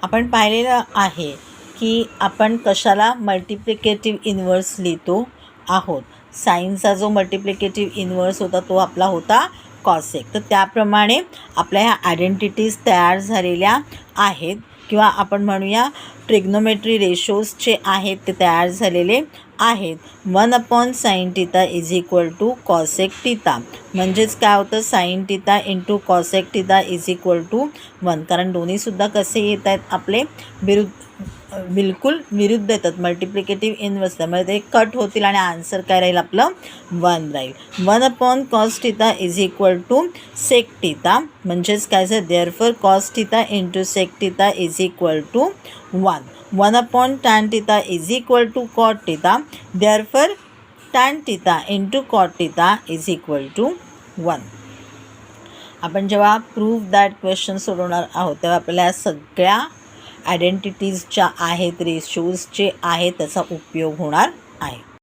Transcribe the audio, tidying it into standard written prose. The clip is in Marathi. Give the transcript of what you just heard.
आपण पाहिलेलं आहे की आपण कशाला मल्टिप्लिकेटिव्ह इन्व्हर्स लिहितो आहोत. साईनचा जो मल्टिप्लिकेटिव्ह इन्व्हर्स होता तो आपला होता कॉसेक. तर त्याप्रमाणे आपल्या ह्या आयडेंटिटीज तयार झालेल्या आहेत किंवा आपण म्हणूया ट्रिग्नोमेट्री रेशोजचे आहेत ते तयार झालेले आहेत. 1/sin θ is equal to cosec θ. म्हणजेच काय होतं, sine theta into cosec theta is equal to 1. कारण दोन्हीसुद्धा कसे येत आहेत आपले बिलकुल विरुद्ध येतात, मल्टिप्लिकेटिव्ह इन्व्हर्स. त्यामुळे ते कट होतील आणि आन्सर काय राहील आपलं 1 राहील. 1/cos θ इज इक्वल टू सेक θ. म्हणजेच काय झालं, therefore cos θ into sec θ is equal to 1. 1/tan θ is equal to cot θ. Therefore tan θ into cot θ is equal to 1. आपण जेव्हा प्रूव्ह दॅट क्वेश्चन सोडवणार आहोत तेव्हा आपल्याला या सगळ्या आयडेंटिटीज ज्या आहेत, रेशोज जे आहेत त्याचा उपयोग होणार आहे.